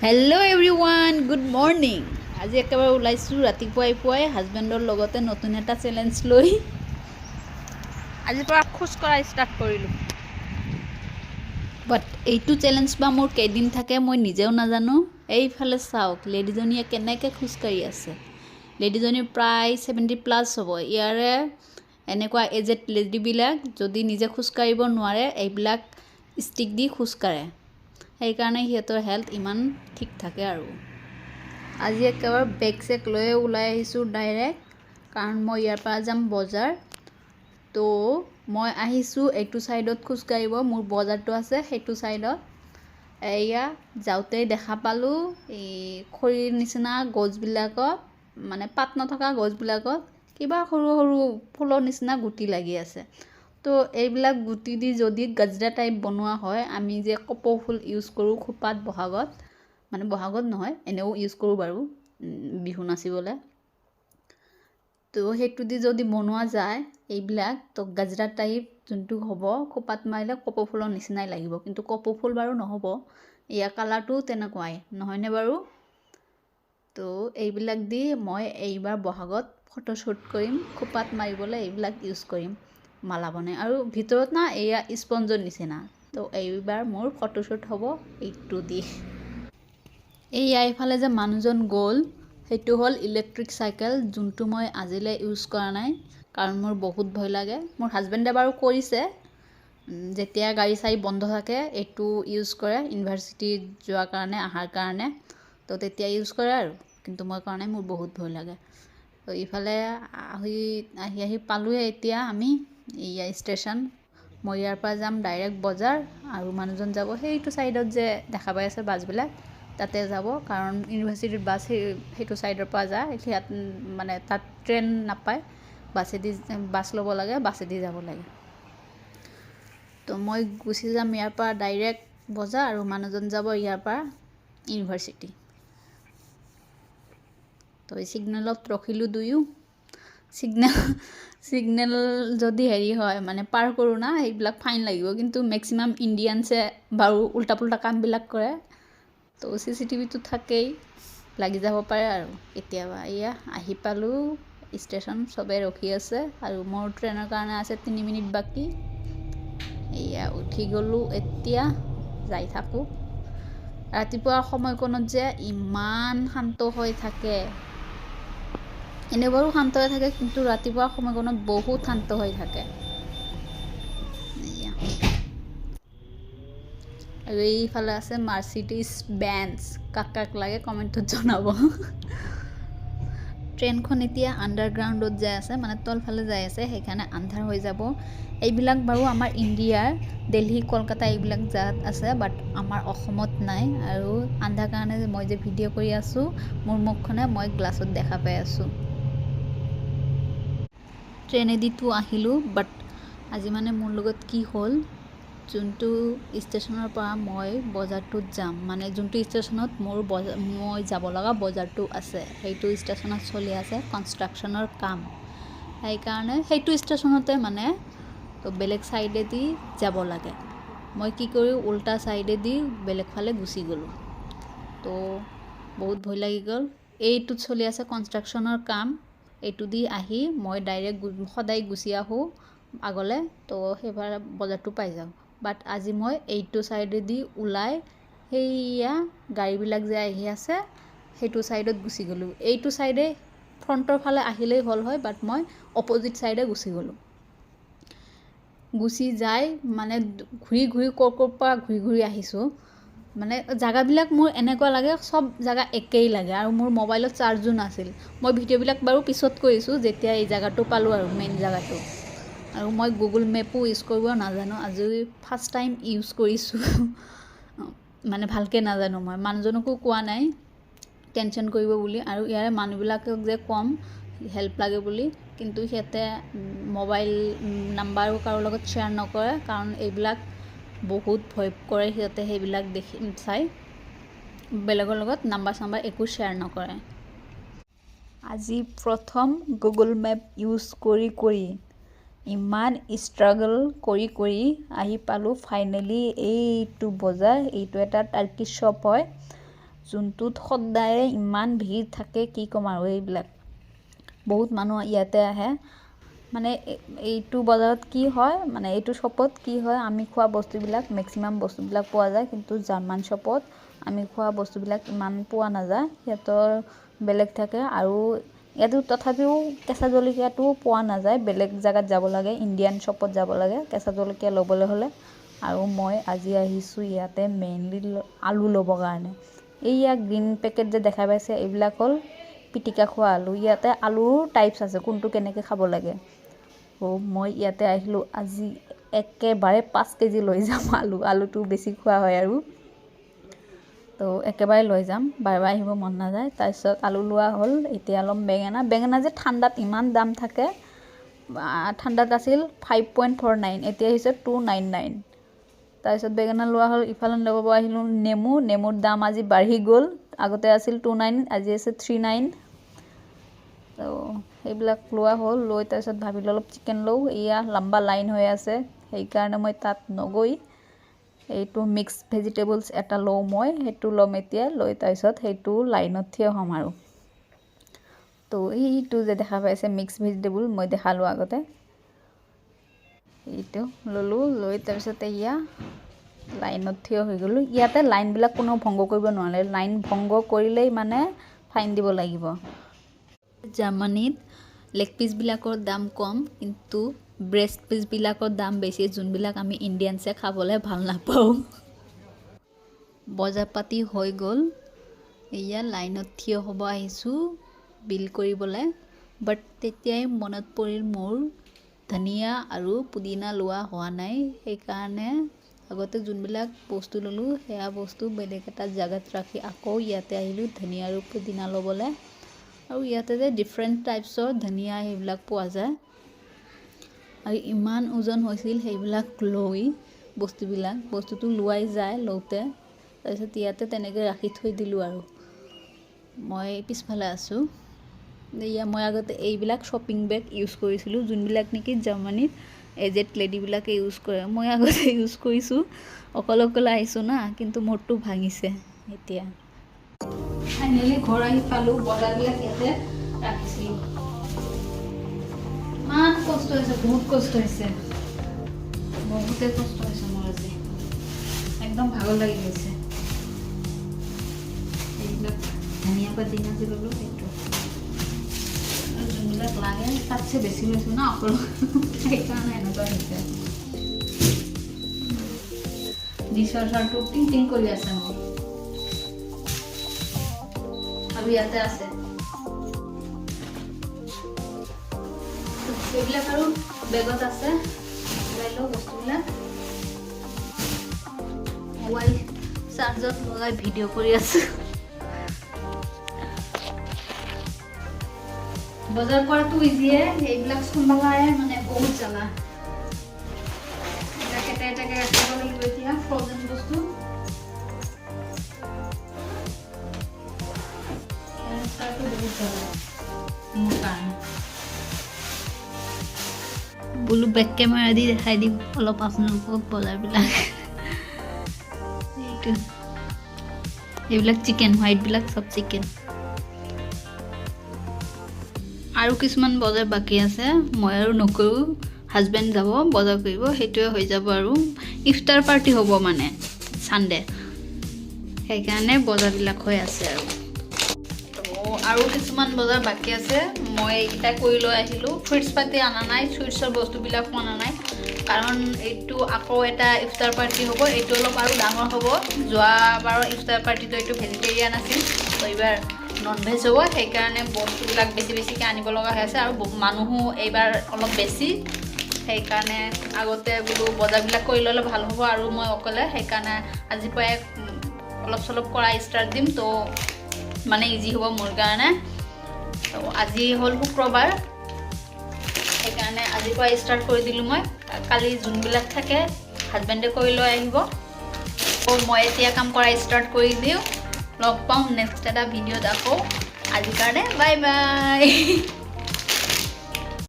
Hello' everyone, good morning. আজি একেবাৰে ওলাইছোঁ ৰাতিপুৱাই হাজবেণ্ডৰ লগতে নতুন এটা চেলেঞ্জ লৈ। আজিৰ পৰা খোজ কঢ়া ষ্টাৰ্ট কৰিলোঁ। বাট এইটো চেলেঞ্জ বা মোৰ কেইদিন থাকে মই নিজেও নাজানো। এইফালে চাওক, লেডিজনীয়ে কেনেকৈ খোজকাঢ়ি আছে। লেডিজনীৰ প্ৰায় 70+ হ'ব। ইয়াৰে এনেকুৱা এজেড লেডিবিলাক যদি নিজে খোজকাঢ়িব নোৱাৰে, এইবিলাক ষ্টিক দি খোজকাঢ়ে। সেইকাৰণে সিহঁতৰ হেল্থ ইমান ঠিক থাকে আৰু। আজি একেবাৰে বেগ চেগ লৈয়ে ওলাই আহিছোঁ ডাইৰেক্ট, কাৰণ মই ইয়াৰ পৰা যাম বজাৰ। তো মই আহিছোঁ এইটো ছাইডত খোজকাঢ়িব, মোৰ বজাৰটো আছে সেইটো ছাইডত। এয়া যাওঁতেই দেখা পালোঁ এই খৰিৰ নিচিনা গছবিলাকত, মানে পাত নথকা গছবিলাকত কিবা সৰু সৰু ফুলৰ নিচিনা গুটি লাগি আছে। তো এইবিলাক গুটি দি যদি গাজৰা টাইপ বনোৱা হয়, আমি যে কপৌ ফুল ইউজ কৰোঁ খোপাত বহাগত, মানে বহাগত নহয় এনেও ইউজ কৰোঁ বাৰু বিহু নাচিবলৈ, তো সেইটো দি যদি বনোৱা যায় এইবিলাক, তো গাজৰা টাইপ যোনটো হ'ব খোপাত মাৰিলে কপৌ ফুলৰ নিচিনাই লাগিব, কিন্তু কপৌ ফুল বাৰু নহ'ব। ইয়াৰ কালাৰটো তেনেকুৱাই নহয়নে বাৰু? তো এইবিলাক দি মই এইবাৰ বহাগত ফটোশ্বুট কৰিম, খোপাত মাৰিবলৈ এইবিলাক ইউজ কৰিম মালা বনাই। আৰু ভিতৰত না এয়া স্পঞ্জৰ নিচিনা। তো এইবাৰ মোৰ ফটোশ্বুট হ'ব এইটো দি। এইয়া এইফালে যে মানুহজন গ'ল, সেইটো হ'ল ইলেক্ট্ৰিক চাইকেল, যোনটো মই আজিলৈ ইউজ কৰা নাই, কাৰণ মোৰ বহুত ভয় লাগে। মোৰ হাজবেণ্ডে বাৰু কৰিছে, যেতিয়া গাড়ী চাড়ী বন্ধ থাকে এইটো ইউজ কৰে ইউনিভাৰ্চিটিত যোৱাৰ কাৰণে, অহাৰ কাৰণে। তো তেতিয়া ইউজ কৰে আৰু, কিন্তু মই কৰা নাই, মোৰ বহুত ভয় লাগে। তো ইফালে আহি পালোঁৱে এতিয়া আমি এয়া ষ্টেচন। মই ইয়াৰ পৰা যাম ডাইৰেক্ট বজাৰ, আৰু মানুহজন যাব সেইটো ছাইডত যে দেখা পাই আছে বাছবিলাক, তাতে যাব, কাৰণ ইউনিভাৰ্চিটিৰ বাছ সেইটো ছাইডৰ পৰা যায়। ইয়াত মানে তাত ট্ৰেইন নাপায়, বাছ ল'ব লাগে, বাছেদি যাব লাগে। তো মই গুচি যাম ইয়াৰ পৰা ডাইৰেক্ট বজাৰ, আৰু মানুহজন যাব ইয়াৰ পৰা ইউনিভাৰ্চিটি। তো এই ছিগনেলত ৰখিলোঁ দুয়ো। ছিগনেল যদি হেৰি হয়, মানে পাৰ কৰোঁ না, সেইবিলাক ফাইন লাগিব, কিন্তু মেক্সিমাম ইণ্ডিয়ানছে বাৰু উল্টা পুল্টা কামবিলাক কৰে। তো CCTVটো থাকেই, লাগি যাব পাৰে আৰু কেতিয়াবা। এয়া আহি পালোঁ ষ্টেচন, চবেই ৰখি আছে, আৰু মোৰ ট্ৰেইনৰ কাৰণে আছে 3 মিনিট বাকী। এয়া উঠি গ'লোঁ, এতিয়া যাই থাকোঁ। ৰাতিপুৱা সময়কণত যে ইমান শান্ত হৈ থাকে, এনে বাৰু শান্ত হৈ থাকে, কিন্তু ৰাতিপুৱা সময়কণত বহুত শান্ত হৈ থাকে। আৰু এইফালে আছে মাৰ্চিডিজ বেঞ্জ, কাক লাগে কমেণ্টত জনাব। ট্ৰেইনখন এতিয়া আণ্ডাৰগ্ৰাউণ্ডত যাই আছে, মানে তলফালে যাই আছে, সেইকাৰণে আন্ধাৰ হৈ যাব। এইবিলাক বাৰু আমাৰ ইণ্ডিয়াৰ দিল্লী, কলকাতা এইবিলাক জাত আছে, বাট আমাৰ অসমত নাই। আৰু আন্ধাৰ কাৰণে মই যে ভিডিঅ' কৰি আছোঁ, মোৰ মুখখনে মই গ্লাছত দেখা পাই আছোঁ। ট্ৰেইনেদিতো আহিলোঁ, বাট আজি মানে মোৰ লগত কি হ'ল, যোনটো ষ্টেচনৰ পৰা মই বজাৰটোত যাম, মানে যোনটো ষ্টেচনত মই যাব লগা বজাৰটো আছে, সেইটো ষ্টেচনত চলি আছে কনষ্ট্ৰাকশ্যনৰ কাম। সেইকাৰণে সেইটো ষ্টেচনতে মানে তো বেলেগ ছাইডেদি যাব লাগে। মই কি কৰোঁ, উল্টা ছাইডেদি বেলেগ ফালে গুচি গ'লোঁ। তো বহুত ভয় লাগি গ'ল। এইটোত চলি আছে কনষ্ট্ৰাকশ্যনৰ কাম, এইটো দি আহি মই ডাইৰেক্ট সদায় গুচি আহোঁ আগলৈ, তো সেইবাৰ বজাৰটো পাই যাওঁ। বাট আজি মই এইটো ছাইডেদি ওলাই সেইয়া গাড়ীবিলাক যে আহি আছে সেইটো ছাইডত গুচি গ'লোঁ। এইটো ছাইডে ফ্ৰণ্টৰ ফালে আহিলেই হ'ল হয়, বাট মই অপজিট ছাইডে গুচি গ'লোঁ। গুচি যাই মানে ঘূৰি ক'ৰ পৰা ঘূৰি আহিছোঁ। মানে জেগাবিলাক মোৰ এনেকুৱা লাগে, চব জেগা একেই লাগে, আৰু মোৰ মোবাইলত চাৰ্জো নাছিল। মই ভিডিঅ'বিলাক বাৰু পিছত কৰিছোঁ, যেতিয়া এই জেগাটো পালোঁ আৰু মেইন জেগাটো। আৰু মই গুগল মেপো ইউজ কৰিব নাজানো, আজি ফাৰ্ষ্ট টাইম ইউজ কৰিছোঁ। মানে ভালকৈ নাজানো, মই মানুহজনকো কোৱা নাই টেনশ্যন কৰিব বুলি, আৰু ইয়াৰে মানুহবিলাকক যে ক'ম হেল্প লাগে বুলি, কিন্তু সিহঁতে মোবাইল নাম্বাৰো কাৰো লগত শ্বেয়াৰ নকৰে, কাৰণ এইবিলাক বহুত ভয় কৰে সিহঁতে, সেইবিলাক চাই বেলেগৰ লগত নাম্বাৰ চাম্বাৰ একো শ্বেয়াৰ নকৰে। আজি প্ৰথম গুগল মেপ ইউজ কৰি ইমান ষ্ট্ৰাগল কৰি আহি পালোঁ ফাইনেলি এইটো বজাৰ। এইটো এটা টাৰ্কিছ শ্বপ হয়, যোনটোত সদায় ইমান ভিৰ থাকে কি ক'ম আৰু এইবিলাক বহুত মানুহ ইয়াতে আহে মানে এইটো বজাৰত কি হয় মানে এইটো শ্বপত কি হয় আমি খোৱা বস্তুবিলাক মেক্সিমাম বস্তুবিলাক পোৱা যায় কিন্তু জাৰ্মান শ্বপত আমি খোৱা বস্তুবিলাক ইমান পোৱা নাযায় সিহঁতৰ বেলেগ থাকে আৰু ইয়াতো তথাপিও কেঁচা জলকীয়াটো পোৱা নাযায় বেলেগ জাগাত যাব লাগে ইণ্ডিয়ান শ্বপত যাব লাগে কেঁচা জলকীয়া ল'বলৈ হ'লে আৰু মই আজি আহিছোঁ ইয়াতে মেইনলি আলু ল'বৰ কাৰণে এইয়া গ্ৰীণ পেকেট যে দেখা পাইছে এইবিলাক হ'ল পিটিকা খোৱা আলু ইয়াতে আলুৰ টাইপছ আছে কোনটো কেনেকৈ খাব লাগে মই ইয়াতে আহিলোঁ আজি একেবাৰে 5 কেজি লৈ যাম আলুটো বেছি খোৱা হয় আৰু তো একেবাৰে লৈ যাম বাৰে বাৰে আহিব মন নাযায় তাৰপিছত আলু লোৱা হ'ল এতিয়া অলপ বেঙেনা যে ঠাণ্ডাত ইমান দাম থাকে ঠাণ্ডাত আছিল 5.49 এতিয়া হৈছে 299 তাৰপিছত বেঙেনা লোৱা হ'ল ইফালে ল'ব আহিলোঁ নেমুৰ দাম আজি বাঢ়ি গ'ল আগতে আছিল 29 আজি আছে 39 তো সেইবিলাক লোৱা হ'ল লৈ তাৰপিছত ভাবিলোঁ অলপ চিকেন লওঁ এয়া লম্বা লাইন হৈ আছে সেইকাৰণে মই তাত নগৈ এইটো মিক্স ভেজিটেবলছ এটা লওঁ মই সেইটো ল'ম এতিয়া লৈ তাৰপিছত সেইটো লাইনত থিয় হ'ম আৰু তো এইটো যে দেখা পাইছে মিক্স ভেজিটেবল মই দেখালোঁ আগতে এইটো ল'লোঁ লৈ তাৰপিছত এয়া লাইনত থিয় হৈ গ'লোঁ ইয়াতে লাইনবিলাক কোনো ভংগ কৰিব নোৱাৰে লাইন ভংগ কৰিলেই মানে ফাইন দিব লাগিব জাৰ্মানীত লেগ পিচবিলাকৰ দাম কম কিন্তু ব্ৰেষ্ট পিচবিলাকৰ দাম বেছি যোনবিলাক আমি ইণ্ডিয়ানছে খাবলৈ ভাল নাপাওঁ বজাৰ পাতি হৈ গ'ল এয়া লাইনত থিয় হ'ব আহিছোঁ বিল কৰিবলৈ বাট তেতিয়াই মনত পৰিল মোৰ ধনিয়া আৰু পুদিনা লোৱা হোৱা নাই সেইকাৰণে আগতে যোনবিলাক বস্তু ল'লোঁ সেয়া বস্তু বেলেগ এটা জাগাত ৰাখি আকৌ ইয়াতে আহিলোঁ ধনিয়া আৰু পুদিনা ল'বলৈ আৰু ইয়াতে যে ডিফাৰেণ্ট টাইপছৰ ধনিয়া সেইবিলাক পোৱা যায় আৰু ইমান ওজন হৈছিল সেইবিলাক লৈ বস্তুটো লোৱাই যায় লওঁতে তাৰপিছত ইয়াতে তেনেকৈ ৰাখি থৈ দিলোঁ আৰু মই পিছফালে আছোঁ এয়া মই আগতে এইবিলাক শ্বপিং বেগ ইউজ কৰিছিলোঁ যোনবিলাক নেকি জাৰ্মানীত এজেড লেডিবিলাকে ইউজ কৰে মই আগতে ইউজ কৰিছোঁ অকলে আহিছোঁ না কিন্তু মোৰটো ভাঙিছে এতিয়া ফাইনেলি ঘৰ আহি পালোঁ বজাৰবিলাক ইয়াতে ৰাখিছিলোঁ ইমান কষ্ট হৈছে বহুত কষ্ট হৈছে বহুতে কষ্ট হৈছে মোৰ আজি একদম ভাগৰ লাগি গৈছে এইবিলাক ধনিয়া পুদিনা যে ল'লোঁ সেইটো আৰু যোনবিলাক লাগে তাতছে বেছি লৈছোঁ না অকল সেইকাৰণে এনেকুৱা হৈছে ডিছৱাশ্বাৰটো টিং কৰি আছে মোৰ আৰু ইয়াতে আছে এইবিলাক আৰু বেগত আছে ওলাই লওঁ বস্তুবিলাক মোবাইল চাৰ্জত লগাই ভিডিঅ' কৰি আছোঁ বজাৰ কৰাটো ইজিয়ে এইবিলাক চম্ভালাই মানে বহুত জ্বালা এটাকে ৰাখিব লাগিব এতিয়া ফ্ৰজেন বস্তু বোলো বেক কেমেৰা দি দেখাই দিম অলপ আপোনালোকক বজাৰবিলাক এইবিলাক চিকেন হোৱাইটবিলাক চব চিকেন আৰু কিছুমান বজাৰ বাকী আছে মই আৰু নকৰোঁ হাজবেণ্ড যাব বজাৰ কৰিব সেইটোৱে হৈ যাব আৰু ইফতাৰ পাৰ্টি হ'ব মানে ছানডে সেইকাৰণে বজাৰবিলাক হৈ আছে আৰু কিছুমান বজাৰ বাকী আছে মই এইকেইটা কৰি লৈ আহিলোঁ ফ্ৰুইটছ পাতি অনা নাই চুইটছৰ বস্তুবিলাক অনা নাই কাৰণ এইটো আকৌ এটা ইফতাৰ পাৰ্টি হ'ব এইটো অলপ আৰু ডাঙৰ হ'ব যোৱাবাৰৰ ইফতাৰ পাৰ্টিটো এইটো ভেজিটেৰিয়ান আছিল তো এইবাৰ নন ভেজ হ'ব সেইকাৰণে বস্তুবিলাক বেছিকৈ আনিব লগা হৈ আছে আৰু মানুহো এইবাৰ অলপ বেছি সেইকাৰণে আগতে বোলো বজাৰবিলাক কৰি ল'লে ভাল হ'ব আৰু মই অকলে সেইকাৰণে আজিৰ পৰাই অলপ চলপ কৰা ষ্টাৰ্ট দিম তো মানে ইজি হ'ব মোৰ কাৰণে তো আজি হ'ল শুক্ৰবাৰ সেইকাৰণে আজিৰ পৰা ষ্টাৰ্ট কৰি দিলোঁ মই কালি যোনবিলাক থাকে হাজবেণ্ডে কৰি লৈ আহিব মই এতিয়া কাম কৰা ষ্টাৰ্ট কৰি দিওঁ লগ পাম নেক্সট এটা ভিডিঅ'ত আকৌ আজিৰ কাৰণে বাই বাই